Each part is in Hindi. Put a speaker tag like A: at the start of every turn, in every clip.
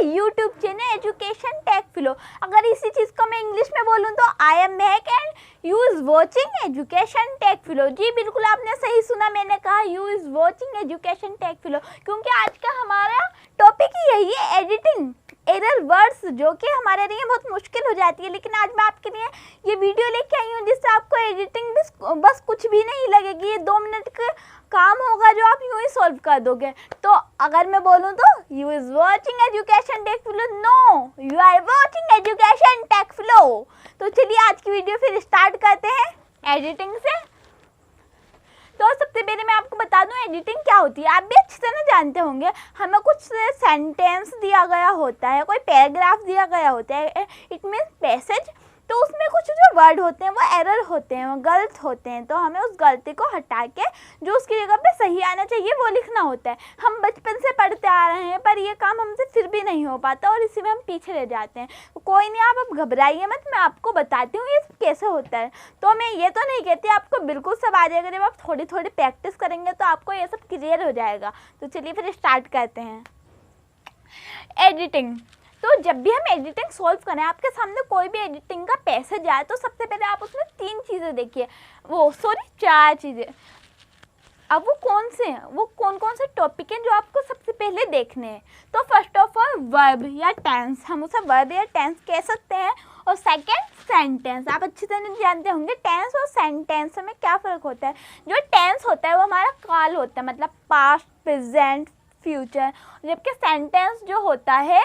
A: YouTube channel Education take Flow. अगर इसी चीज़ को मैं इंग्लिश में बोलूँ तो I am back and you is watching education take Flow. जी बिल्कुल आपने सही सुना, मैंने कहा you is watching education take Flow, क्योंकि आज का हमारा टॉपिक ही यही है, एडिटिंग एरर वर्ड्स, जो कि हमारे लिए बहुत मुश्किल हो जाती है। लेकिन आज मैं आपके लिए ये वीडियो लेके आई हूँ जिससे आपको एडिटिंग बस कुछ भी नहीं लगेगी, ये 2 मिनट का काम होगा जो आप यूँ ही सॉल्व कर दोगे। तो अगर मैं बोलूँ तो you is watching education take flow, no you are watching education take flow. तो चलिए आज की वीडियो फिर स्टार्ट करते हैं एडिटिंग से। तो सबसे पहले मैं आपको बता दूं एडिटिंग क्या होती है। आप भी अच्छी तरह जानते होंगे, हमें कुछ सेंटेंस दिया गया होता है, कोई पैराग्राफ दिया गया होता है, इट मीन्स पैसेज। तो उसमें कुछ जो वर्ड होते हैं वो एरर होते हैं, वो गलत होते हैं। तो हमें उस गलती को हटा के जो उसकी जगह पे सही आना चाहिए वो लिखना होता है। हम बचपन से पढ़ते आ रहे हैं पर ये काम हमसे फिर भी नहीं हो पाता और इसी में हम पीछे रह जाते हैं। कोई नहीं, आप अब घबराइए मत, मैं आपको बताती हूँ ये कैसे होता है। तो मैं ये तो नहीं कहती आपको बिल्कुल सब आ जाएगा, जब आप थोड़ी थोड़ी प्रैक्टिस करेंगे तो आपको ये सब क्लियर हो जाएगा। तो चलिए फिर स्टार्ट करते हैं एडिटिंग। तो जब भी हम एडिटिंग सॉल्व करें, आपके सामने कोई भी एडिटिंग का पैसेज आए तो सबसे पहले आप उसमें 3 चीज़ें देखिए, 4 चीज़ें। अब वो कौन से हैं, वो कौन कौन से टॉपिक हैं जो आपको सबसे पहले देखने हैं। तो फर्स्ट ऑफ ऑल वर्ब या टेंस, हम उसे वर्ब या टेंस कह सकते हैं। और सेकंड सेंटेंस, आप अच्छी तरह जानते होंगे टेंस और सेंटेंस में क्या फ़र्क होता है। जो टेंस होता है वो हमारा काल होता है, मतलब पास्ट, प्रेजेंट, फ्यूचर, जबकि सेंटेंस जो होता है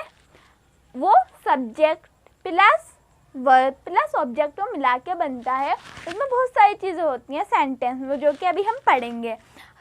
A: वो subject plus verb plus object को मिला के बनता है। उसमें बहुत सारी चीज़ें होती हैं सेंटेंस में, जो कि अभी हम पढ़ेंगे।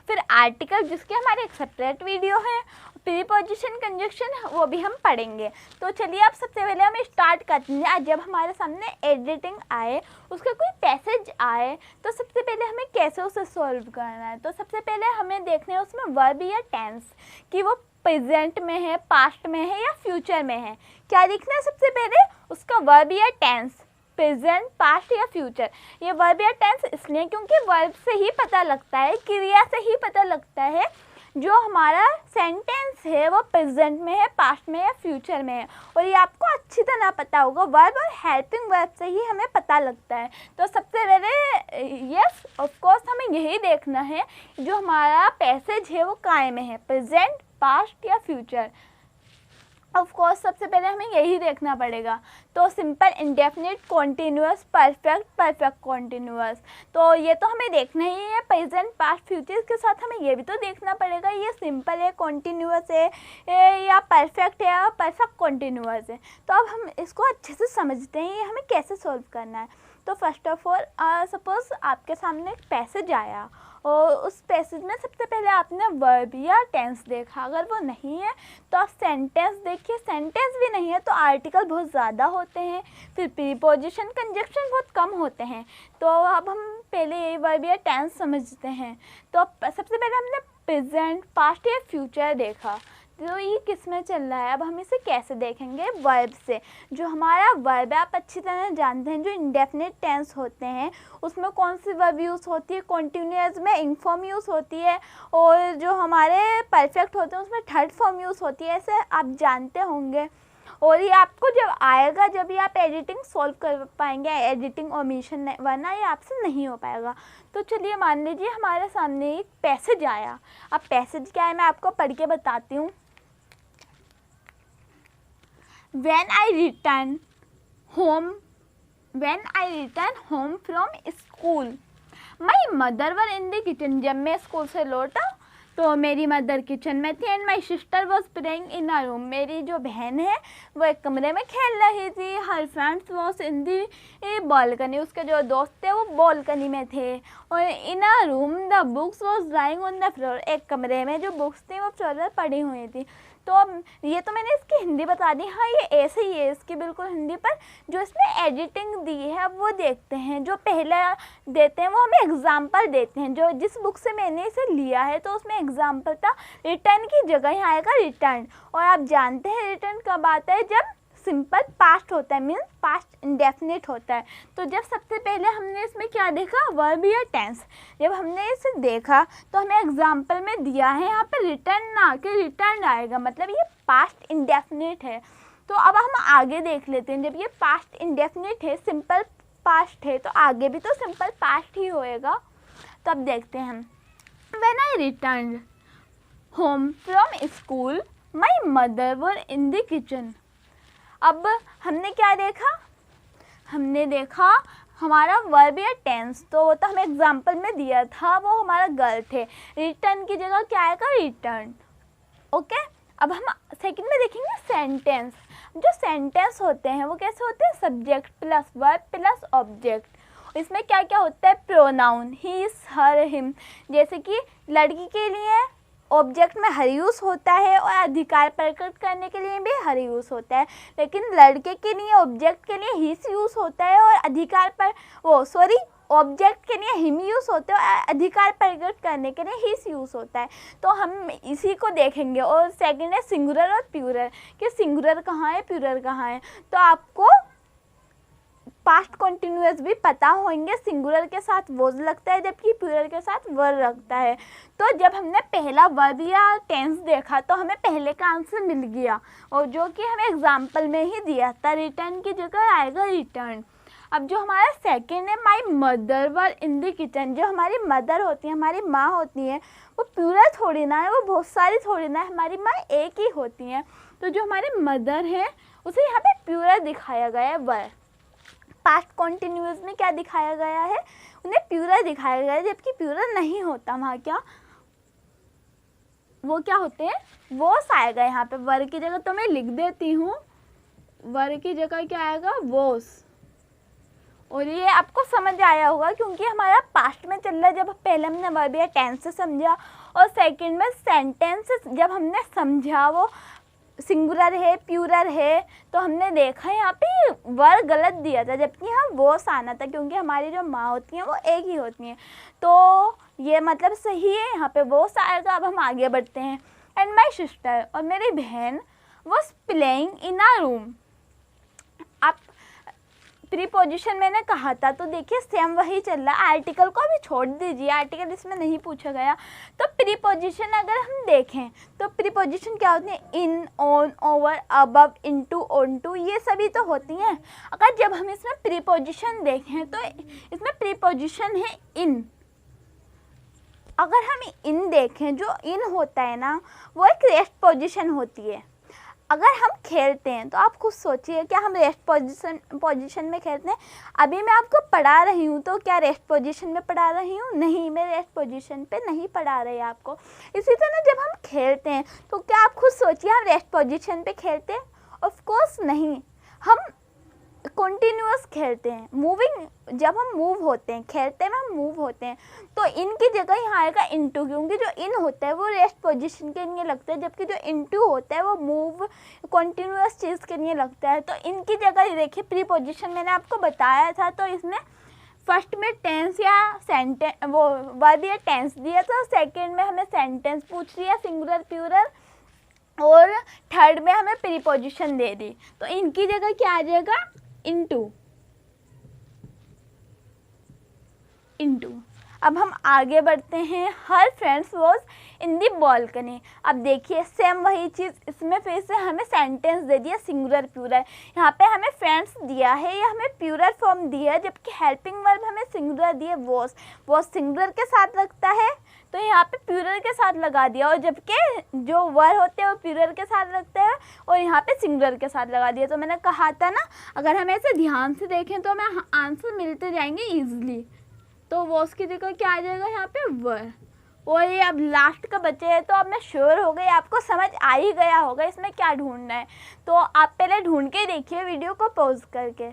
A: फिर आर्टिकल, जिसके हमारे एक सेपरेट वीडियो है। प्रीपोजिशन, कंजक्शन, वो भी हम पढ़ेंगे। तो चलिए अब सबसे पहले हम स्टार्ट करते हैं। जब हमारे सामने एडिटिंग आए, उसका कोई पैसेज आए, तो सबसे पहले हमें कैसे उसे सॉल्व करना है। तो सबसे पहले हमें देखना है उसमें वर्ब या टेंस कि वो प्रेजेंट में है, पास्ट में है या फ्यूचर में है। क्या लिखना है सबसे पहले, उसका वर्ब या टेंस, प्रेजेंट, पास्ट या फ्यूचर। ये वर्ब या टेंस इसलिए क्योंकि वर्ब से ही पता लगता है, क्रिया से ही पता लगता है जो हमारा सेंटेंस है वो प्रेजेंट में है, पास्ट में है, फ्यूचर में है। और ये आपको अच्छी तरह पता होगा, वर्ब और हेल्पिंग वर्ब से ही हमें पता लगता है। तो सबसे पहले यस ऑफ कोर्स हमें यही देखना है जो हमारा पैसेज है वो काय में है, प्रेजेंट, पास्ट या फ्यूचर। ऑफ कोर्स सबसे पहले हमें यही देखना पड़ेगा। तो simple, indefinite, continuous, perfect, perfect continuous. तो ये तो हमें देखना ही है, प्रेजेंट, पास्ट, फ्यूचर के साथ हमें ये भी तो देखना पड़ेगा ये सिंपल है, कॉन्टिन्यूअस है या परफेक्ट है या परफेक्ट कॉन्टिन्यूअस है। तो अब हम इसको अच्छे से समझते हैं ये हमें कैसे सॉल्व करना है। तो फर्स्ट ऑफ ऑल सपोज आपके सामने एक पैसेज आया और उस पैसेज में सबसे पहले आपने वर्ब या टेंस देखा। अगर वो नहीं है तो आप सेंटेंस देखिए, सेंटेंस भी नहीं है तो आर्टिकल बहुत ज़्यादा होते हैं, फिर प्रीपोजिशन, कंजक्शन बहुत कम होते हैं। तो अब हम पहले ये वर्ब या टेंस समझते हैं। तो सबसे पहले हमने प्रेजेंट, पास्ट या फ्यूचर देखा। तो ये किस में चल रहा है, अब हम इसे कैसे देखेंगे, वर्ब से। जो हमारा वर्ब है आप अच्छी तरह जानते हैं, जो इंडेफिनिट टेंस होते हैं उसमें कौन सी वर्ब यूज़ होती है, कॉन्टिन्यूअस में इंग फॉर्म यूज़ होती है, और जो हमारे परफेक्ट होते हैं उसमें थर्ड फॉर्म यूज़ होती है, ऐसे आप जानते होंगे। और ये आपको जब आएगा जब ही आप एडिटिंग सॉल्व कर पाएंगे, एडिटिंग ओमिशन, वरना ये आपसे नहीं हो पाएगा। तो चलिए मान लीजिए हमारे सामने एक पैसेज आया। अब पैसेज क्या है मैं आपको पढ़ के बताती हूँ। When I return home from school, my mother was in the kitchen. जब मैं स्कूल से लौटा तो मेरी मदर किचन में थी and my sister was playing in a room. मेरी जो बहन है वो एक कमरे में खेल रही थी। Her friends was in the balcony, उसके जो दोस्त थे वो बालकनी में थे। और in a room the books was drawing on the floor, एक कमरे में जो बुक्स थी वो फ्लोर पर पड़ी हुई थी। तो अब ये तो मैंने इसकी हिंदी बता दी, हाँ ये ऐसे ही है इसकी बिल्कुल हिंदी, पर जो इसमें एडिटिंग दी है अब वो देखते हैं। जो पहले देते हैं वो हमें एग्जाम्पल देते हैं, जो जिस बुक से मैंने इसे लिया है तो उसमें एग्जाम्पल था, रिटर्न की जगह यहाँ आएगा रिटर्न। और आप जानते हैं रिटर्न कब आता है, जब सिंपल पास्ट होता है, मीन्स पास्ट इंडेफिनिट होता है। तो जब सबसे पहले हमने इसमें क्या देखा, वर्ब या टेंस, जब हमने इसे देखा तो हमें एग्जाम्पल में दिया है यहाँ पे रिटर्न ना कि रिटर्न आएगा, मतलब ये पास्ट इंडेफिनिट है। तो अब हम आगे देख लेते हैं, जब ये पास्ट इंडेफिनिट है, सिंपल पास्ट है, तो आगे भी तो सिंपल पास्ट ही होएगा। तो अब देखते हैं हम, when I return home from school my mother were in the kitchen. अब हमने क्या देखा, हमने देखा हमारा वर्ब या टेंस, तो वो तो हमें एग्जाम्पल में दिया था, वो हमारा गर्ल थे। रिटर्न की जगह क्या आएगा, रिटर्न। ओके, अब हम सेकंड में देखेंगे सेंटेंस। जो सेंटेंस होते हैं वो कैसे होते हैं, subject plus verb plus object. इसमें क्या क्या होता है, प्रोनाउन, ही, हर, हिम। जैसे कि लड़की के लिए ऑब्जेक्ट में हर यूज़ होता है और अधिकार प्रकट करने के लिए भी हर यूज़ होता है, लेकिन लड़के के लिए ऑब्जेक्ट के लिए हिस यूज़ होता है और अधिकार पर ऑब्जेक्ट के लिए हिम यूज़ होता है और अधिकार प्रकट करने के लिए हिस यूज़ होता है। तो हम इसी को देखेंगे। और सेकंड है सिंगुलर और प्लूरल, कि सिंगुलर कहाँ है, प्लूरल कहाँ है। तो आपको पास्ट कॉन्टिन्यूअस भी पता होंगे, सिंगुलर के साथ वोज लगता है जबकि प्लूरल के साथ वर लगता है। तो जब हमने पहला वर्ब या टेंस देखा तो हमें पहले का आंसर मिल गया, और जो कि हमें एग्जाम्पल में ही दिया था, रिटर्न की जगह आएगा रिटर्न। अब जो हमारा सेकंड है, my mother were in the kitchen, जो हमारी मदर होती है, हमारी माँ होती है, वो प्लूरल थोड़ी ना है, वो बहुत सारी थोड़ी ना है, हमारी माँ एक ही होती है। तो जो हमारी मदर है उसे यहाँ पे प्लूरल दिखाया गया है, वर। पास्ट कॉन्टिन्यूअस में क्या दिखाया गया है, उन्हें प्लूरल दिखाया गया है, जबकि प्लूरल नहीं होता वहाँ, क्या वो क्या होते हैं, वोस आएगा यहाँ पे। वर की जगह तो मैं लिख देती हूँ, वर की जगह क्या आएगा, वोस। और ये आपको समझ आया होगा क्योंकि हमारा पास्ट में चल रहा है, जब पहले हमने वर्ब या टेंस से समझा, और सेकंड में सेंटेंस जब हमने समझा वो सिंगुलर है प्लूरल है, तो हमने देखा यहाँ पे वर्ब गलत दिया था, जबकि यहाँ वोस आना था, क्योंकि हमारी जो माँ होती हैं वो एक ही होती हैं। तो ये मतलब सही है, यहाँ पे वोस आएगा। अब हम आगे बढ़ते हैं। एंड माई सिस्टर, और मेरी बहन, was playing in a room. आप प्रीपोजिशन मैंने कहा था, तो देखिए सेम वही चल रहा है। आर्टिकल को अभी छोड़ दीजिए, आर्टिकल इसमें नहीं पूछा गया। तो प्रीपोजिशन अगर हम देखें तो प्रीपोजिशन क्या होती है, in, on, over, above, into, onto, ये सभी तो होती हैं। अगर जब हम इसमें प्रीपोजिशन देखें तो इसमें प्रीपोजिशन है इन। अगर हम इन देखें, जो इन होता है ना, वो एक रेस्ट पोजिशन होती है। अगर हम खेलते हैं तो आप खुद सोचिए, क्या हम रेस्ट पोजीशन में खेलते हैं? अभी मैं आपको पढ़ा रही हूँ, तो क्या रेस्ट पोजीशन में पढ़ा रही हूँ? नहीं, मैं रेस्ट पोजीशन पे नहीं पढ़ा रही आपको। इसी तरह जब हम खेलते हैं तो क्या आप खुद सोचिए, हम रेस्ट पोजीशन पे खेलते हैं? ऑफ कोर्स नहीं, हम कंटिन्यूअस खेलते हैं, मूविंग। जब हम मूव होते हैं, खेलते में हम मूव होते हैं, तो इन की जगह यहाँ आएगा इनटू, क्योंकि जो इन होता है वो रेस्ट पोजीशन के लिए लगता है, जबकि जो इनटू होता है वो मूव कंटिन्यूअस चीज़ के लिए लगता है। तो इनकी जगह देखिए प्रीपोजिशन मैंने आपको बताया था, तो इसमें फर्स्ट में टेंस या सेंटेंस, वो वर्ब या टेंस दिया था, सेकेंड में हमें सेंटेंस पूछ लिया, सिंगुलर प्लूरल, और थर्ड में हमें प्रीपोजिशन दे दी। तो इनकी जगह क्या आ जाएगा, इनटू। अब हम आगे बढ़ते हैं। हर friends was in the balcony. अब देखिए सेम वही चीज़, इसमें फिर से हमें सेंटेंस दे दिया सिंगुलर प्लूरल। यहाँ पे हमें फ्रेंड्स दिया है या हमें प्लूरल फॉर्म दिया है, जबकि हेल्पिंग वर्ब हमें सिंगुलर दिया, वॉज सिंगुलर के साथ लगता है, तो यहाँ पे प्लूरल के साथ लगा दिया, और जबकि जो वर्ब होते हैं वो प्लूरल के साथ लगते हैं और यहाँ पे सिंगुलर के साथ लगा दिया। तो मैंने कहा था ना, अगर हम ऐसे ध्यान से देखें तो हमें आंसर मिलते जाएंगे ईजिली। तो वॉस की जगह क्या आ जाएगा यहाँ पे, वर। और ये अब लास्ट का बचे है, तो अब मैं श्योर हो गई, आपको समझ आ ही गया होगा इसमें क्या ढूंढना है। तो आप पहले ढूंढ के देखिए वीडियो को पॉज करके।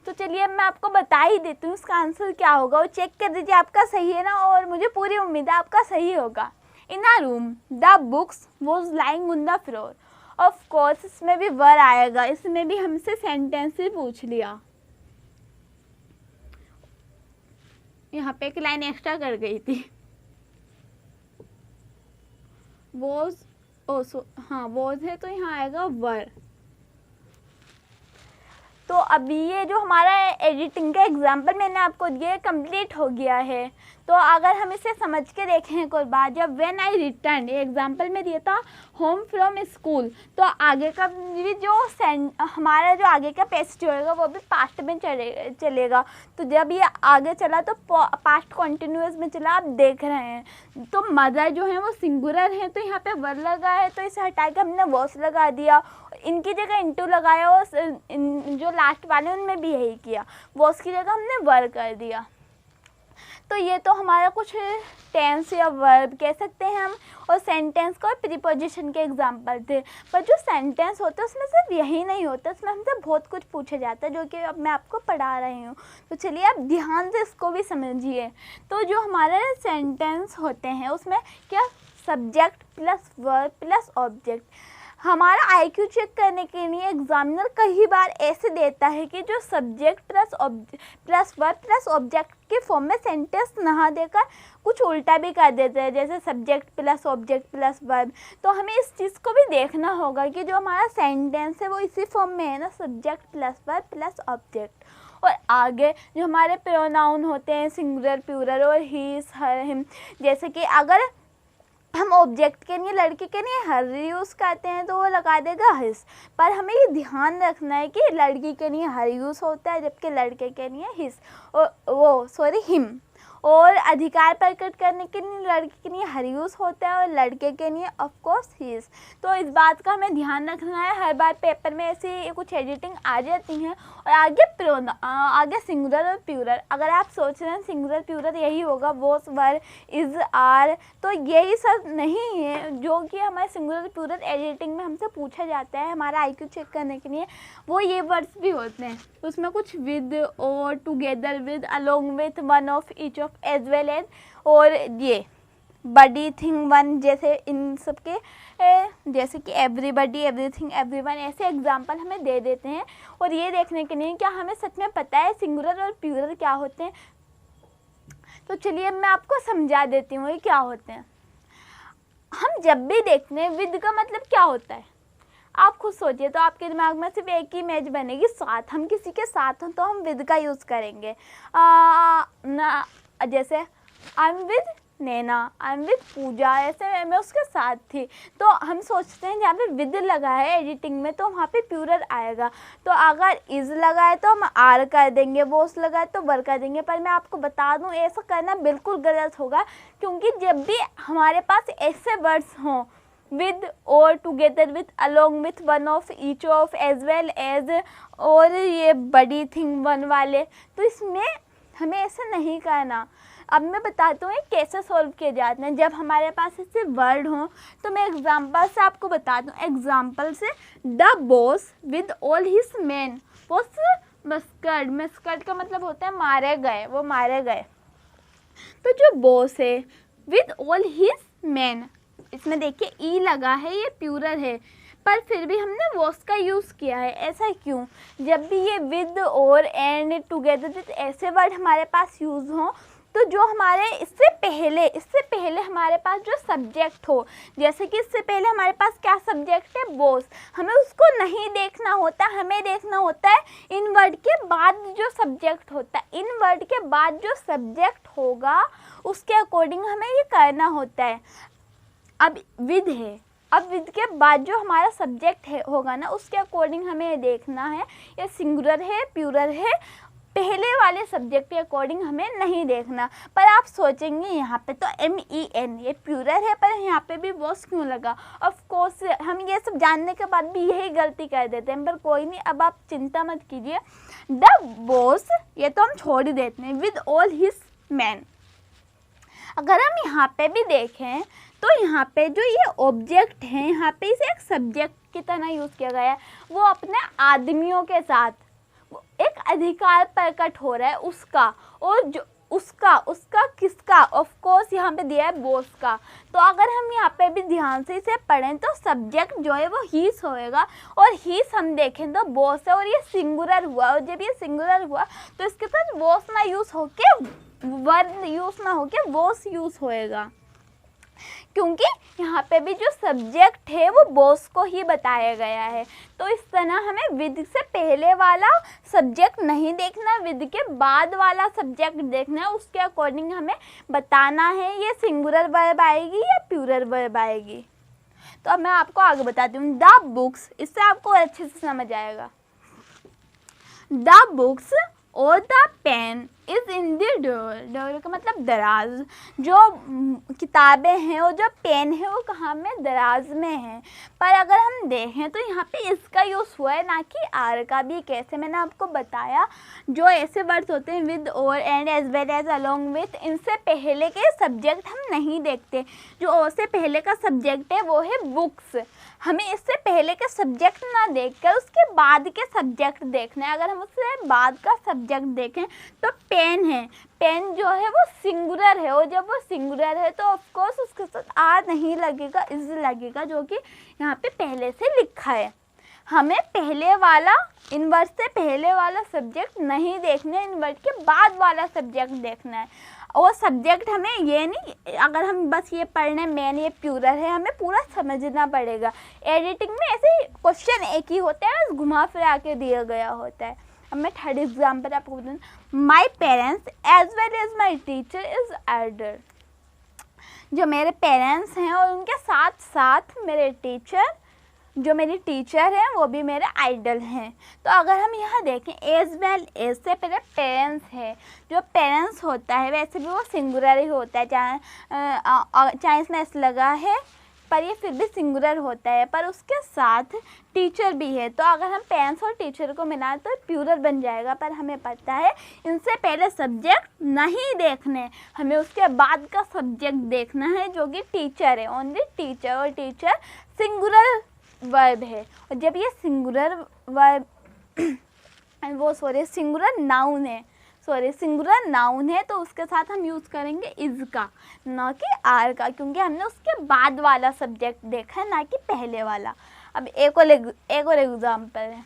A: तो चलिए अब मैं आपको बता ही देती हूँ इसका आंसर क्या होगा, और चेक कर दीजिए आपका सही है ना, और मुझे पूरी उम्मीद है आपका सही होगा। In a room the books was lying on the floor. Of course इसमें भी वर आएगा, इसमें भी हमसे सेंटेंस ही पूछ लिया। यहाँ पे एक लाइन एक्स्ट्रा कर गई थी, वॉज हाँ वॉज है, तो यहाँ आएगा वर। तो अभी ये जो हमारा एडिटिंग का एग्जाम्पल मैंने आपको दिया कंप्लीट हो गया है। तो अगर हम इसे समझ के देखें एक और बात, जब व्हेन आई रिटर्न, ये एग्जाम्पल में दिया था होम फ्रॉम स्कूल, तो आगे का भी जो हमारा जो आगे का पैसेज होएगा वो भी पास्ट में चलेगा। तो जब ये आगे चला तो पास्ट कॉन्टिन्यूअस में चला, आप देख रहे हैं। तो मदर जो है वो सिंगुलर है, तो यहाँ पे वर लगा है, तो इसे हटा के हमने वॉस लगा दिया, इनकी जगह इंटू लगाया, और जो लास्ट वाले उनमें भी यही किया, वॉस की जगह हमने वर कर दिया। तो ये तो हमारा कुछ टेंस या वर्ब कह सकते हैं हम, और सेंटेंस का और प्रीपोजिशन के एग्जाम्पल थे। पर जो सेंटेंस होता है उसमें सिर्फ यही नहीं होता, उसमें हमसे बहुत कुछ पूछा जाता है, जो कि अब मैं आपको पढ़ा रही हूँ। तो चलिए आप ध्यान से इसको भी समझिए। तो जो हमारे सेंटेंस होते हैं उसमें क्या, subject plus verb plus object. हमारा आईक्यू चेक करने के लिए एग्जामिनर कई बार ऐसे देता है कि जो subject plus verb plus object के फॉर्म में सेंटेंस ना देकर कुछ उल्टा भी कर देते हैं, जैसे subject plus object plus verb. तो हमें इस चीज़ को भी देखना होगा कि जो हमारा सेंटेंस है वो इसी फॉर्म में है ना, subject plus verb plus object. और आगे जो हमारे प्रोनाउन होते हैं सिंगुलर प्लूरल और ही हर हिम, जैसे कि अगर हम ऑब्जेक्ट के लिए लड़के के लिए हर यूज़ करते हैं तो वो लगा देगा हिस। पर हमें ये ध्यान रखना है कि लड़की के लिए हर यूज़ होता है जबकि लड़के के लिए हिस, और हिम। और अधिकार प्रकट करने के लिए लड़के के लिए हर यूज़ होता है और लड़के के लिए ऑफ कोर्स हिज। तो इस बात का हमें ध्यान रखना है, हर बार पेपर में ऐसी कुछ एडिटिंग आ जाती हैं। और आगे सिंगुलर और प्लूरल, अगर आप सोच रहे हैं सिंगुलर प्लूरल यही होगा, वॉस वर इज़ आर, तो यही सब नहीं है जो कि हमारे सिंगुलर प्लूरल एडिटिंग में हमसे पूछा जाता है हमारा आईक्यू चेक करने के लिए। वो ये वर्ड्स भी होते हैं, उसमें कुछ विद और together with, along with, one of, each of, as well as, और ये बडी थिंग वन, जैसे इन सब के जैसे कि एवरीबडी, एवरीथिंग, एवरीवन, ऐसे एग्जाम्पल हमें दे देते हैं। और ये देखने के लिए क्या हमें सच में पता है सिंगुलर और प्लूरल क्या होते हैं। तो चलिए मैं आपको समझा देती हूँ ये क्या होते हैं। हम जब भी देखते हैं विद का मतलब क्या होता है, आप खुद सोचिए, तो आपके दिमाग में सिर्फ एक ही इमेज बनेगी, साथ, हम किसी के साथ हों तो हम विद का यूज़ करेंगे। जैसे I am with Naina, I am with Pooja, ऐसे मैं उसके साथ थी। तो हम सोचते हैं जहाँ पे विद लगा है एडिटिंग में तो वहाँ पे प्लूरल आएगा। तो अगर इज़ लगा है तो हम आर कर देंगे, वोस लगा है तो वर कर देंगे। पर मैं आपको बता दूँ ऐसा करना बिल्कुल गलत होगा, क्योंकि जब भी हमारे पास ऐसे वर्ड्स हों विद और together with, along with, one of, each of, as well as, और ये बड़ी थिंग वन वाले, तो इसमें हमें ऐसा नहीं करना। अब मैं बताता हूँ कैसे सॉल्व किए जाते हैं। जब हमारे पास ऐसे वर्ड हों तो मैं एग्जांपल से आपको बता दूँ। एग्जांपल से, the boss with all his man was mustered. Mustered का मतलब होता है मारे गए, वो मारे गए। तो जो बॉस है विद ऑल हिज मैन, इसमें देखिए ई लगा है, ये प्लूरल है, पर फिर भी हमने वॉस का यूज़ किया है। ऐसा क्यों? जब भी ये विद और एंड, टुगेदर विद ऐसे वर्ड हमारे पास यूज़ हों तो जो हमारे इससे पहले हमारे पास जो सब्जेक्ट हो, जैसे कि इससे पहले हमारे पास क्या सब्जेक्ट है, बॉस, हमें उसको नहीं देखना होता, हमें देखना होता है इन वर्ड के बाद जो सब्जेक्ट होता है। इन वर्ड के बाद जो सब्जेक्ट होगा उसके अकॉर्डिंग हमें ये करना होता है। अब विद है, अब विद के बाद जो हमारा सब्जेक्ट है होगा ना, उसके अकॉर्डिंग हमें ये देखना है ये सिंगुलर है प्लूरल है। पहले वाले सब्जेक्ट के अकॉर्डिंग हमें नहीं देखना। पर आप सोचेंगे यहाँ पे तो MEN ये प्लूरल है, पर यहाँ पे भी वॉस क्यों लगा? ऑफ कोर्स हम ये सब जानने के बाद भी यही गलती कर देते हैं, पर कोई नहीं, अब आप चिंता मत कीजिए। द बॉस ये तो हम छोड़ ही देते हैं, विद ऑल हिज मैन। अगर हम यहाँ पे भी देखें तो यहाँ पे जो ये ऑब्जेक्ट है, यहाँ पे इसे एक सब्जेक्ट की तरह यूज़ किया गया है। वो अपने आदमियों के साथ एक अधिकार प्रकट हो रहा है उसका, और जो उसका किसका, ऑफ कोर्स यहाँ पे दिया है बॉस का। तो अगर हम यहाँ पे भी ध्यान से इसे पढ़ें तो सब्जेक्ट जो है वो हीस होएगा, और हीस हम देखें तो बॉस है, और ये सिंगुलर हुआ, और जब ये सिंगुलर हुआ तो इसके साथ बॉस ना यूज़ होके वर्ड यूज़ ना होके बॉस यूज़ होएगा, क्योंकि यहाँ यहाँ पे भी जो सब्जेक्ट है वो बॉस को ही बताया गया है। तो इस तरह हमें विद से पहले वाला सब्जेक्ट नहीं देखना, विद के बाद वाला सब्जेक्ट देखना है। उसके अकॉर्डिंग हमें बताना है ये सिंगुलर वर्ब आएगी या प्लूरल वर्ब आएगी। तो अब मैं आपको आगे बताती हूँ। द बुक्स, इससे आपको अच्छे से समझ आएगा। द बुक्स और the pen is in the door. Door का मतलब दराज। जो किताबें हैं और जो पेन है वो कहाँ में, दराज में है। पर अगर हम देखें तो यहाँ पे इसका यूज़ हुआ है, ना कि आर का भी। कैसे, मैंने आपको बताया, जो ऐसे वर्ड्स होते हैं विद और and as well as along with, इनसे पहले के सब्जेक्ट हम नहीं देखते। जो और से पहले का सब्जेक्ट है वो है बुक्स। हमें इससे पहले के सब्जेक्ट ना देखकर उसके बाद के सब्जेक्ट देखना है। अगर हम उससे बाद का सब्जेक्ट देखें तो पेन है, पेन जो है वो सिंगुलर है, और जब वो सिंगुलर है तो ऑफकोर्स उसके साथ आर नहीं लगेगा, इज लगेगा, जो कि यहाँ पे पहले से लिखा है। हमें पहले वाला, इन वर्ड से पहले वाला सब्जेक्ट नहीं देखना है, इन वर्ड के बाद वाला सब्जेक्ट देखना है। और सब्जेक्ट हमें ये नहीं, अगर हम बस ये पढ़ने मैन ये प्लूरल है, हमें पूरा समझना पड़ेगा। एडिटिंग में ऐसे क्वेश्चन एक ही होता है, बस घुमा फिरा के दिया गया होता है। अब मैं थर्ड एग्जाम्पल आपको बताऊँ। My parents as well as my teacher is elder. जो मेरे पेरेंट्स हैं और उनके साथ साथ मेरे टीचर, जो मेरी टीचर हैं वो भी मेरे आइडल हैं। तो अगर हम यहाँ देखें एज वेल एज से पहले पेरेंट्स है। जो पेरेंट्स होता है वैसे भी वो सिंगुलर ही होता है, चाहे इसमें एस लगा है पर ये फिर भी सिंगुलर होता है, पर उसके साथ टीचर भी है। तो अगर हम पेरेंट्स और टीचर को मिलाएं तो प्लूरल बन जाएगा। पर हमें पता है इनसे पहले सब्जेक्ट नहीं देखने, हमें उसके बाद का सब्जेक्ट देखना है, जो कि टीचर है, ओनली टीचर। और टीचर सिंगुलर वर्ब है, और जब ये सिंगुलर वर्ब सिंगुलर नाउन है, सिंगुलर नाउन है, तो उसके साथ हम यूज़ करेंगे इज़ का, ना कि आर का, क्योंकि हमने उसके बाद वाला सब्जेक्ट देखा है, ना कि पहले वाला। अब एक और एग्जाम्पल है।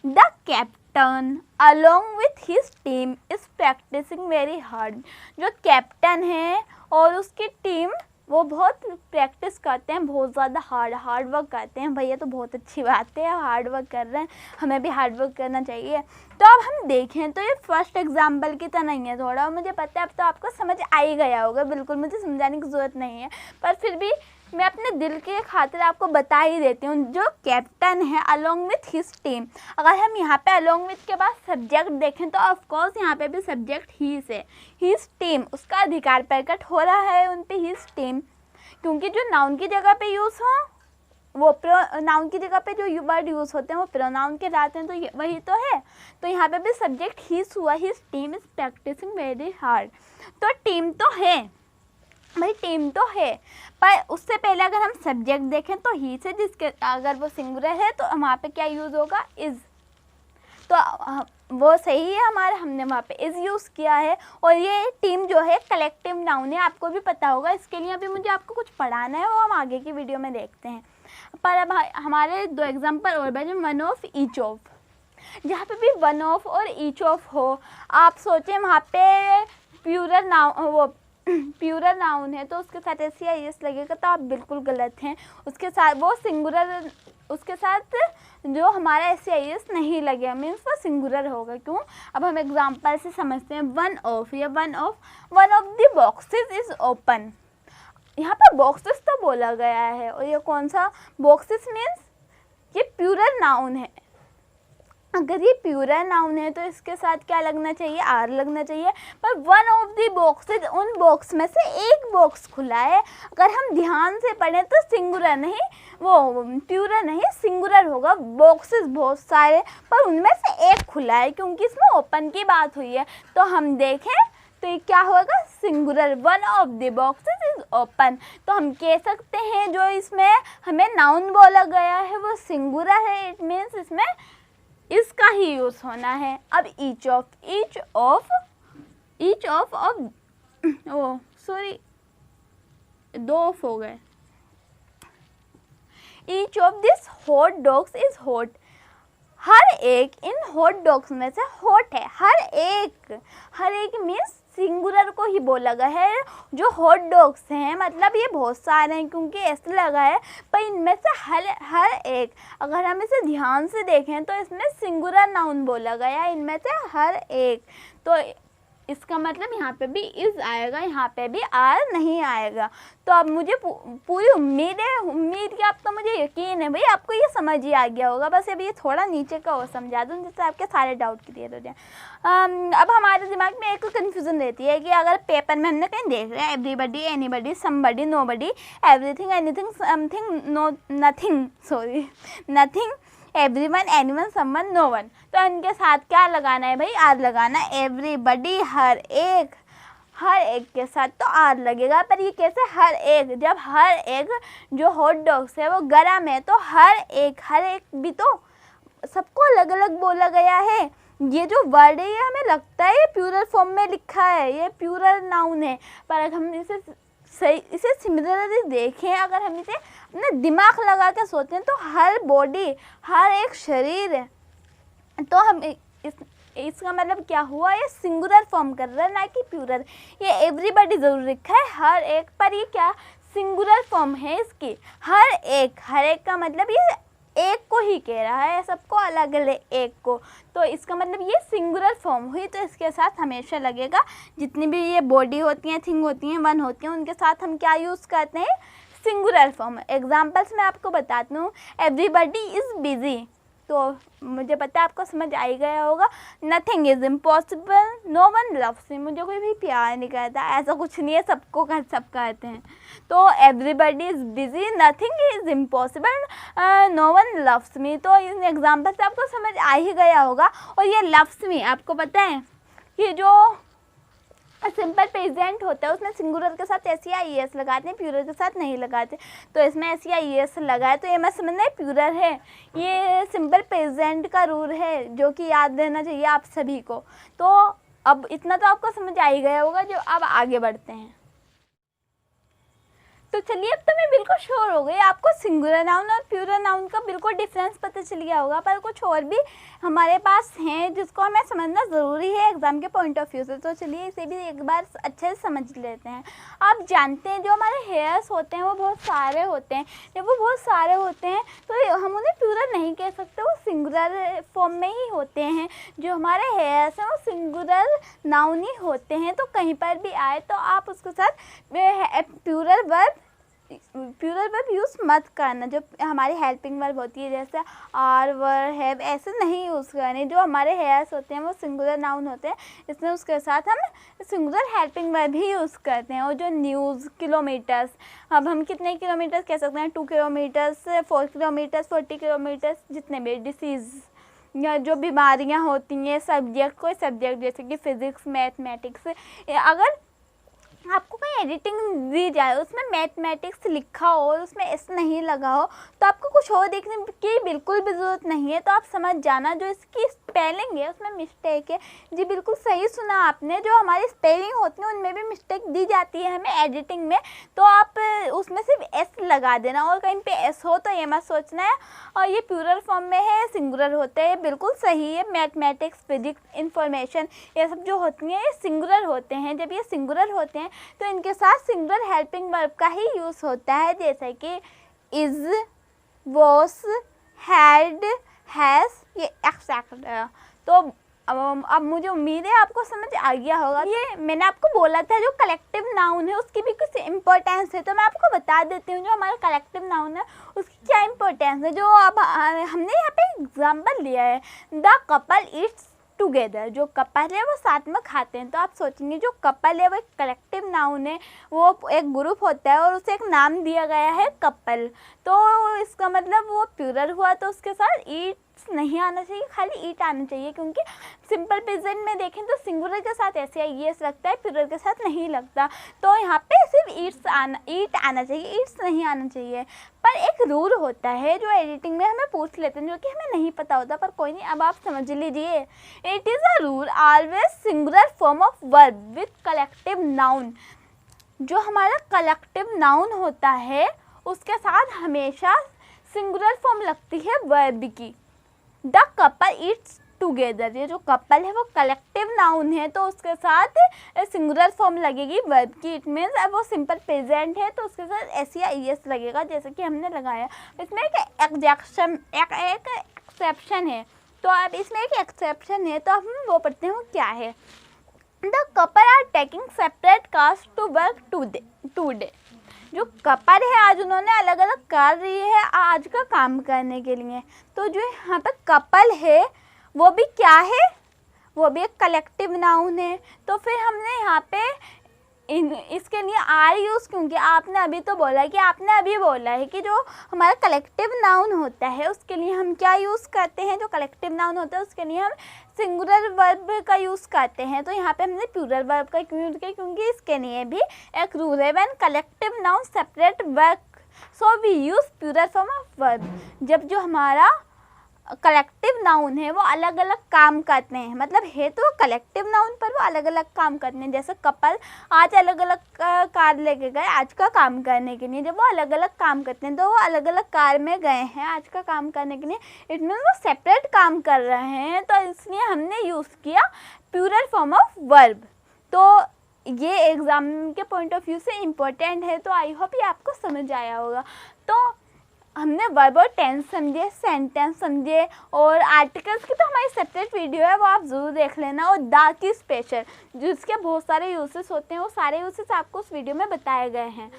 A: The captain along with his team is practising very hard. जो कैप्टन है और उसकी टीम वो बहुत प्रैक्टिस करते हैं, बहुत ज़्यादा हार्ड वर्क करते हैं। भैया तो बहुत अच्छी बात है, हार्ड वर्क कर रहे हैं, हमें भी हार्ड वर्क करना चाहिए। तो अब हम देखें तो ये फर्स्ट एग्जाम्पल की तरह नहीं है थोड़ा, और मुझे पता है अब तो आपको समझ आ ही गया होगा, बिल्कुल मुझे समझाने की ज़रूरत नहीं है, पर फिर भी मैं अपने दिल के खातिर आपको बता ही देती हूँ। जो कैप्टन है अलोंग विथ हिज टीम, अगर हम यहाँ पे अलोंग विथ के बाद सब्जेक्ट देखें तो ऑफकोर्स यहाँ पे भी सब्जेक्ट ही से, हिज टीम, उसका अधिकार प्रकट हो रहा है उन पे, हिज टीम, क्योंकि जो नाउन की जगह पे यूज़ हो वो नाउन की जगह पे जो वर्ड यूज़ होते हैं वो प्रोनाउन के रहते हैं, तो वही तो है। तो यहाँ पे भी सब्जेक्ट हिज हुआ, his team is practising very hard. तो टीम तो है भाई, टीम तो है, पर उससे पहले अगर हम सब्जेक्ट देखें तो ही से, जिसके अगर वो सिंगुलर है तो वहाँ पे क्या यूज़ होगा, इज़। तो वो सही है हमारा, हमने वहाँ पे इज़ यूज़ किया है। और ये टीम जो है कलेक्टिव नाउन है, आपको भी पता होगा। इसके लिए अभी मुझे आपको कुछ पढ़ाना है, वो हम आगे की वीडियो में देखते हैं। पर अब हमारे दो एग्जाम्पल और बचे, वन ऑफ ईच ऑफ। जहाँ पे भी वन ऑफ और ईच ऑफ हो, आप सोचें वहाँ पे प्लूरल नाउन है तो उसके साथ एस या एस लगेगा, तो आप बिल्कुल गलत हैं। उसके साथ वो सिंगुलर, उसके साथ जो हमारा एस या एस नहीं लगेगा, मीन्स वो सिंगुलर होगा। क्यों, अब हम एग्जांपल से समझते हैं। वन ऑफ, या one of the boxes is open. यहाँ पर बॉक्सेस तो बोला गया है, और ये कौन सा बॉक्सेस, मीन्स ये प्लूरल नाउन है। अगर ये प्लूरल नाउन है तो इसके साथ क्या लगना चाहिए, आर लगना चाहिए। पर वन ऑफ दी बॉक्सेज, उन बॉक्स में से एक बॉक्स खुला है। अगर हम ध्यान से पढ़ें तो सिंगुलर नहीं, वो प्लूरल नहीं, सिंगुलर होगा। बॉक्सेस बहुत सारे, पर उनमें से एक खुला है, क्योंकि इसमें ओपन की बात हुई है। तो हम देखें तो ये क्या होगा, singular. One of the boxes is open. तो हम कह सकते हैं जो इसमें हमें नाउन बोला गया है वो सिंगुलर है, इट मीन्स इसमें इसका ही यूज़ होना है। अब ईच ऑफ ओ सॉरी, दो ऑफ हो गए। Each of this hot dogs is hot. हर एक इन हॉट डॉग्स में से हॉट है, हर एक मीन्स सिंगुलर को ही बोला गया है। जो हॉट डॉग्स हैं मतलब ये बहुत सारे हैं क्योंकि ऐसे लगा है, पर इनमें से हर एक, अगर हम इसे ध्यान से देखें तो इसमें सिंगुलर नाउन बोला गया है, इनमें से हर एक। तो इसका मतलब यहाँ पे भी इज़ आएगा, यहाँ पे भी आर नहीं आएगा। तो अब मुझे पूरी उम्मीद कि आप, तो मुझे यकीन है भाई आपको ये समझ ही आ गया होगा। बस अभी ये थोड़ा नीचे का और समझा दूँ जिससे आपके सारे डाउट क्लियर हो जाए। अब हमारे दिमाग में एक कन्फ्यूज़न रहती है कि अगर पेपर में हमने कहीं देख रहा है everybody, anybody, somebody, nobody, everything, anything, something, no, nothing, everyone, anyone, someone, no one, तो इनके साथ क्या लगाना है भाई? आर लगाना है। एवरीबडी हर एक के साथ तो आर लगेगा। पर ये कैसे हर एक? जब हर एक जो हॉट डॉग्स है वो गरम है, तो हर एक भी तो सबको अलग अलग बोला गया है। ये जो वर्ड है ये हमें लगता है ये प्लूरल फॉर्म में लिखा है, ये प्लूरल नाउन है, पर अगर हम इसे सिमिलरली देखें, अगर हम इसे अपना दिमाग लगा के सोचें तो हर बॉडी, हर एक शरीर है, तो हम इसका मतलब क्या हुआ? ये सिंगुलर फॉर्म कर रहा है ना कि प्लूरल। ये एवरीबडी ज़रूर लिखा है हर एक, पर ये क्या सिंगुलर फॉर्म है इसकी। हर एक का मतलब ये एक को ही कह रहा है, सबको अलग अलग एक को, तो इसका मतलब ये सिंगुलर फॉर्म हुई। तो इसके साथ हमेशा लगेगा, जितनी भी ये बॉडी होती हैं, थिंग होती हैं, वन होती हैं, उनके साथ हम क्या यूज़ करते हैं? Singular form. एग्जाम्पल्स मैं आपको बताती हूँ। एवरीबडी इज़ बिजी, तो मुझे पता है आपको समझ आ ही गया होगा। Nothing is impossible, no one loves me, मुझे कोई भी प्यार नहीं करता, ऐसा कुछ नहीं है, सब कहते हैं। तो everybody is busy, nothing is impossible, no one loves me, तो इन एग्जाम्पल से आपको समझ आ ही गया होगा। और ये लव्स मी आपको पता है, ये जो सिंपल प्रेजेंट होता है उसमें सिंगुलर के साथ एस या ई एस लगाते हैं, प्लूरल के साथ नहीं लगाते, तो इसमें एस या ई एस लगा है, तो ये मैं समझना है प्लूरल है। ये सिंपल प्रेजेंट का रूल है जो कि याद रहना चाहिए आप सभी को। तो अब इतना तो आपको समझ आ ही गया होगा। जो अब आगे बढ़ते हैं, तो चलिए अब तो मैं बिल्कुल श्योर हो गई आपको सिंगुलर नाउन और प्लूरल नाउन का बिल्कुल डिफरेंस पता चल गया होगा। पर कुछ और भी हमारे पास हैं जिसको हमें समझना ज़रूरी है एग्ज़ाम के पॉइंट ऑफ व्यू से, तो चलिए इसे भी एक बार अच्छे से समझ लेते हैं। आप जानते हैं जो हमारे हेयर्स होते हैं वो बहुत सारे होते हैं। जब वो बहुत सारे होते हैं तो हम उन्हें प्लूरल नहीं कह सकते, वो सिंगुलर फॉर्म में ही होते हैं। जो हमारे हेयर्स हैं वो सिंगुलर नाउन ही होते हैं, तो कहीं पर भी आए तो आप उसके साथ प्लूरल वर्ब यूज़ मत करना। जो हमारी हेल्पिंग वर्ब होती है जैसे आर, वर, हैव, ऐसे नहीं यूज़ करने। जो हमारे हेयर्स होते हैं वो सिंगुलर नाउन होते हैं, इसलिए उसके साथ हम सिंगुलर हेल्पिंग वर्ब भी यूज़ करते हैं। और जो न्यूज़, किलोमीटर्स, अब हम कितने किलोमीटर्स कह सकते हैं? 2 किलोमीटर्स, 4 किलोमीटर्स, 40 किलोमीटर्स, जितने भी डिसीज़ या जो बीमारियां होती हैं, सब्जेक्ट, कोई सब्जेक्ट जैसे कि फिज़िक्स, मैथमेटिक्स, अगर आपको कहीं एडिटिंग दी जाए उसमें मैथमेटिक्स लिखा हो और उसमें एस नहीं लगा हो, तो आपको कुछ और देखने की बिल्कुल भी ज़रूरत नहीं है। तो आप समझ जाना जो इसकी स्पेलिंग है उसमें मिस्टेक है। जी बिल्कुल सही सुना आपने, जो हमारी स्पेलिंग होती है उनमें भी मिस्टेक दी जाती है हमें एडिटिंग में, तो आप उसमें सिर्फ एस लगा देना और कहीं पे एस हो तो ये मत सोचना है। और ये प्लूरल फॉर्म में है, सिंगुलर होते हैं, बिल्कुल सही है। मैथमेटिक्स, फिजिक्स, इंफॉर्मेशन, ये सब जो होती हैं ये सिंगुलर होते हैं। जब ये सिंगुलर होते हैं तो इनके साथ सिंगुलर हेल्पिंग वर्ब का ही यूज़ होता है, जैसे कि इज़, वॉस, हैड, हैज़, ये एक्सेट्रा। तो अब मुझे उम्मीद है आपको समझ आ गया होगा। ये मैंने आपको बोला था जो कलेक्टिव नाउन है उसकी भी कुछ इम्पोर्टेंस है, तो मैं आपको बता देती हूँ। जो हमारा कलेक्टिव नाउन है उसकी क्या इम्पोर्टेंस है। जो अब हमने यहाँ पे एग्जाम्पल लिया है, द कपल इट्स टुगेदर, जो कपल है वो साथ में खाते हैं, तो आप सोचेंगे जो कपल है वो एक कलेक्टिव नाउन है, वो एक ग्रुप होता है और उसे एक नाम दिया गया है कपल, तो इसका मतलब वो प्लूरल हुआ, तो उसके साथ ईट्स नहीं आना चाहिए, खाली ईट आना चाहिए, क्योंकि सिंपल प्रेजेंट में देखें तो सिंगुलर के साथ ऐसे ईएस लगता है, प्लूरल के साथ नहीं लगता, तो यहाँ पे सिर्फ ईट आना चाहिए, ईट्स नहीं आना चाहिए। पर एक रूल होता है जो एडिटिंग में हमें पूछ लेते हैं, जो कि हमें नहीं पता होता, पर कोई नहीं, अब आप समझ लीजिए। It is a rule always singular form of verb with collective noun. जो हमारा कलेक्टिव नाउन होता है उसके साथ हमेशा सिंगुलर फॉर्म लगती है वर्ब की। The couple eats together. ये जो कपल है वो कलेक्टिव नाउन है, तो उसके साथ सिंगुलर फॉर्म लगेगी वर्ब की। इट मीन्स अब वो सिंपल प्रेजेंट है तो उसके साथ एस या ईएस लगेगा, जैसे कि हमने लगाया। इसमें एक एक्सेप्शन है, तो अब इसमें एक एक्सेप्शन है, तो हम वो पढ़ते हैं वो क्या है। The couple are taking separate cars to work today. जो कपल है आज उन्होंने अलग अलग कार ली है आज का काम करने के लिए। तो जो यहाँ पे कपल है वो भी क्या है, वो भी एक कलेक्टिव नाउन है। तो फिर हमने यहाँ पे इसके लिए आर यूज़, क्योंकि आपने अभी तो बोला कि आपने अभी बोला है कि जो हमारा कलेक्टिव नाउन होता है उसके लिए हम क्या यूज़ करते हैं, जो कलेक्टिव नाउन होता है उसके लिए हम सिंगुलर वर्ब का यूज़ करते हैं। तो यहाँ पे हमने प्लूरल वर्ब का यूज़ किया, क्योंकि इसके लिए भी एक रूल है, when collective noun separate work so we use plural form of verb. जब जो हमारा कलेक्टिव नाउन है वो अलग अलग काम करते हैं, मतलब है तो कलेक्टिव नाउन पर वो अलग अलग काम करते हैं। जैसे कपल आज अलग अलग कार लेके गए आज का काम करने के लिए, जब वो अलग अलग काम करते हैं तो वो अलग अलग कार में गए हैं आज का काम करने के लिए, इट मीन्स वो सेपरेट काम कर रहे हैं, तो इसलिए हमने यूज़ किया प्लूरल फॉर्म ऑफ वर्ब। तो ये एग्ज़ाम के पॉइंट ऑफ व्यू से इम्पोर्टेंट है, तो आई होप ये आपको समझ आया होगा। तो हमने वर्ब और टेंस समझे, सेंटेंस समझे, और आर्टिकल्स की तो हमारी सेपरेट वीडियो है, वो आप ज़रूर देख लेना। और द की स्पेशल जिसके बहुत सारे यूसेस होते हैं वो सारे यूसेस आपको उस वीडियो में बताए गए हैं,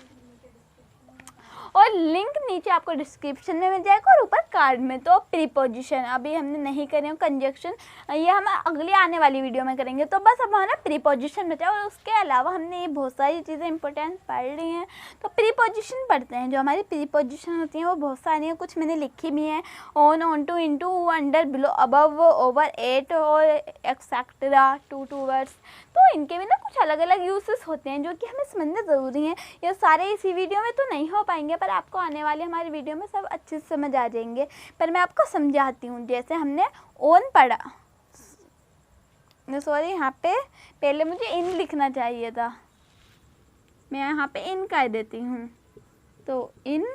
A: और लिंक नीचे आपको डिस्क्रिप्शन में मिल जाएगा और ऊपर कार्ड में। तो प्रीपोजिशन अभी हमने नहीं करे, कंजक्शन ये हम अगली आने वाली वीडियो में करेंगे। तो बस अब हमारा प्रीपोजिशन बचा, और उसके अलावा हमने ये बहुत सारी चीज़ें इंपॉर्टेंट पढ़ ली हैं। तो प्रीपोजिशन पढ़ते हैं। जो हमारी प्रीपोजिशन होती हैं वो बहुत सारी हैं, कुछ मैंने लिखी भी हैं, on to, into, under, below, above, over, at और एक्सेट्रा, टू वर्ड्स। तो इनके भी ना कुछ अलग अलग यूसेस होते हैं जो कि हमें समझना ज़रूरी है। ये सारे इसी वीडियो में तो नहीं हो पाएंगे, पर आपको आने वाले हमारी वीडियो में सब अच्छे से समझ आ जाएंगे। पर मैं आपको समझाती हूँ। जैसे हमने ओन पढ़ा, सॉरी यहाँ पे पहले मुझे इन लिखना चाहिए था, मैं यहाँ पे इन कर देती हूँ। तो इन,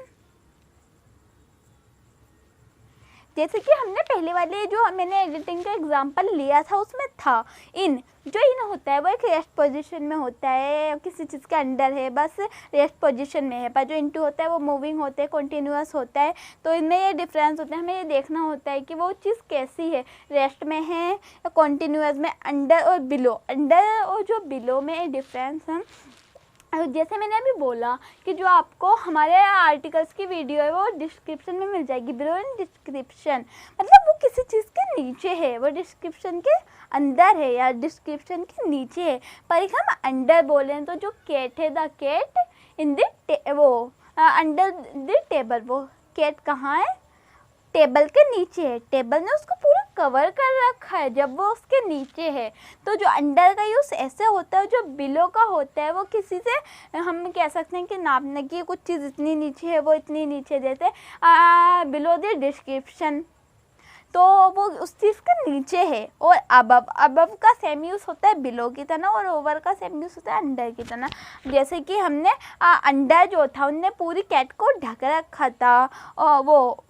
A: जैसे कि हमने पहले वाले जो मैंने एडिटिंग का एग्जांपल लिया था उसमें था इन। जो इन होता है वो एक रेस्ट पोजीशन में होता है, किसी चीज़ के अंडर है, बस रेस्ट पोजीशन में है। पर जो इनटू होता है वो मूविंग होता है, कॉन्टीन्यूअस होता है। तो इनमें ये डिफरेंस होता है, हमें ये देखना होता है कि वो चीज़ कैसी है, रेस्ट में है या कॉन्टीन्यूअस में, अंडर और बिलो। अंडर और जो बिलो में डिफरेंस हम, जैसे मैंने अभी बोला कि जो आपको हमारे आर्टिकल्स की वीडियो है वो डिस्क्रिप्शन में मिल जाएगी, बिलो इन डिस्क्रिप्शन। मतलब वो किसी चीज़ के नीचे है, वो डिस्क्रिप्शन के अंदर है या डिस्क्रिप्शन के नीचे है। पर एक हम अंडर बोलें तो जो कैट है, द कैट इन द वो अंडर द टेबल, वो कैट कहाँ है, टेबल के नीचे है। टेबल ने उसको पूरा कवर कर रखा है जब वो उसके नीचे है। तो जो अंडर का यूज़ ऐसे होता है, जो बिलो का होता है वो किसी से हम कह सकते हैं कि नापने की कुछ चीज़ इतनी नीचे है वो इतनी नीचे, जैसे बिलो द डिस्क्रिप्शन, तो वो उस चीज़ के नीचे है। और अबव, अबव का सेम यूज़ होता है बिलो की तरह, और ओवर का सेम यूज़ होता है अंडर की तरह। जैसे कि हमने अंडर जो था उनने पूरी कैट को ढक रखा था, और वो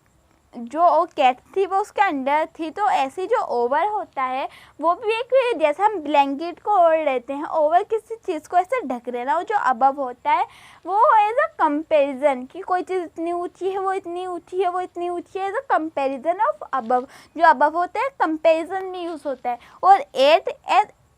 A: जो कैट थी वो उसके अंडर थी। तो ऐसे जो ओवर होता है वो भी एक, जैसे हम ब्लैंकेट को ओढ़ लेते हैं, ओवर किसी चीज़ को ऐसे ढक लेना। और जो अबव होता है वो एज अ कंपेरिजन, कि कोई चीज़ इतनी ऊंची है वो इतनी ऊंची है वो इतनी ऊंची है, as a comparison of above. जो अबव होता है कंपेरिजन में यूज़ होता है। और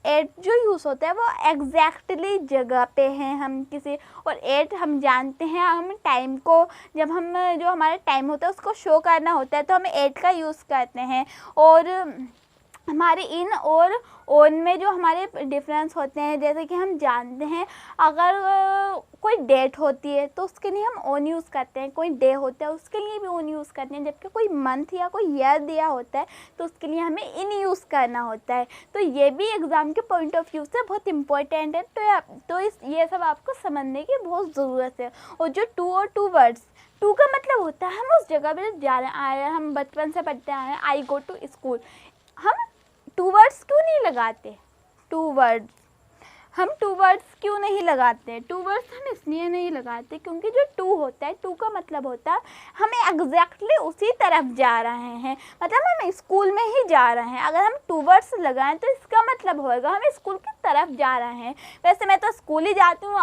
A: एट जो यूज़ होता है वो एग्जैक्टली जगह पे हैं हम किसी, और एट हम जानते हैं हम टाइम को, जब हम जो हमारा टाइम होता है उसको शो करना होता है तो हम एट का यूज़ करते हैं। और हमारे इन और ओन में जो हमारे डिफरेंस होते हैं, जैसे कि हम जानते हैं अगर कोई डेट होती है तो उसके लिए हम ओन यूज़ करते हैं, कोई डे होता है उसके लिए भी ओन यूज़ करते हैं, जबकि कोई मंथ या कोई ईयर दिया होता है तो उसके लिए हमें इन यूज़ करना होता है। तो ये भी एग्ज़ाम के पॉइंट ऑफ व्यू से बहुत इंपॉर्टेंट है। तो ये सब आपको समझने की बहुत ज़रूरत है। और जो टू और टू वर्ड्स, टू का मतलब होता है हम उस जगह पर जा रहे हैं, हम बचपन से पढ़ते आए हैं, आई गो टू स्कूल। हम टू वर्ड्स क्यों नहीं लगाते, टू वर्ड्स हम टू वर्ड्स क्यों नहीं लगाते? टू वर्ड्स हम इसलिए नहीं लगाते क्योंकि जो टू होता है, टू का मतलब होता है हमें एग्जैक्टली उसी तरफ जा रहे हैं, मतलब हम स्कूल में ही जा रहे हैं। अगर हम टू वर्ड्स लगाएं तो इसका मतलब होगा हम स्कूल की तरफ जा रहे हैं। वैसे मैं तो स्कूल ही जाती हूँ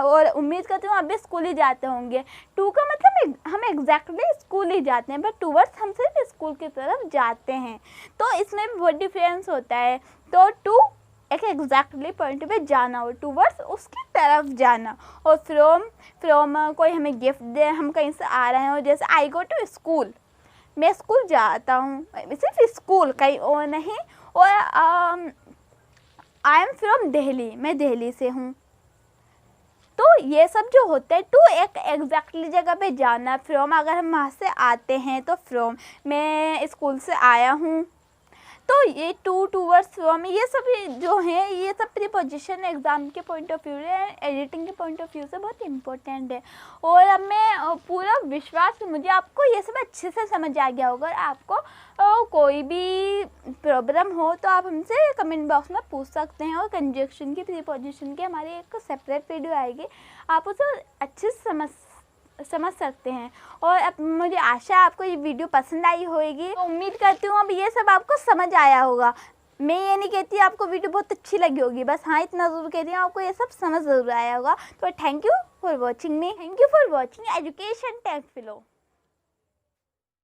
A: और उम्मीद करती हूँ आप भी स्कूल ही जाते होंगे। टू का मतलब हम एग्जैक्टली स्कूल ही जाते हैं, बट टू वर्ड्स हम सिर्फ स्कूल की तरफ जाते हैं, तो इसमें भी बहुत डिफरेंस होता है। तो टू एक एग्जैक्टली पॉइंट पे जाना, और टूवर्ड्स उसकी तरफ जाना। और फ्रॉम कोई हमें गिफ्ट दे, हम कहीं से आ रहे हैं, और जैसे आई गो टू स्कूल, मैं स्कूल जाता हूँ, सिर्फ स्कूल कहीं और नहीं। और आई एम फ्रॉम दिल्ली, मैं दिल्ली से हूँ। तो ये सब जो होता है, टू एक एग्जैक्टली जगह पे जाना। फ्रॉम अगर हम वहाँ से आते हैं तो फ्रॉम, मैं स्कूल से आया हूँ, तो ये टू, टूवर्ड्स, फ्रॉम, ये सब जो हैं ये सब प्रीपोजिशन एग्ज़ाम के पॉइंट ऑफ व्यू से, एडिटिंग के पॉइंट ऑफ व्यू से बहुत इंपॉर्टेंट है। और अब मैं पूरा विश्वास है मुझे आपको ये सब अच्छे से समझ आ गया होगा। आपको कोई भी प्रॉब्लम हो तो आप हमसे कमेंट बॉक्स में पूछ सकते हैं। और कंजक्शन की, प्रीपोजिशन की हमारी एक सेपरेट वीडियो आएगी, आप उसे अच्छे से समझ सकते हैं। और अब मुझे आशा है आपको ये वीडियो पसंद आई होगी। तो उम्मीद करती हूँ अब ये सब आपको समझ आया होगा। मैं ये नहीं कहती आपको वीडियो बहुत अच्छी लगी होगी, बस हाँ इतना ज़रूर कहती हूँ आपको ये सब समझ ज़रूर आया होगा। तो thank you for watching me, thank you for watching education Tech फिलो।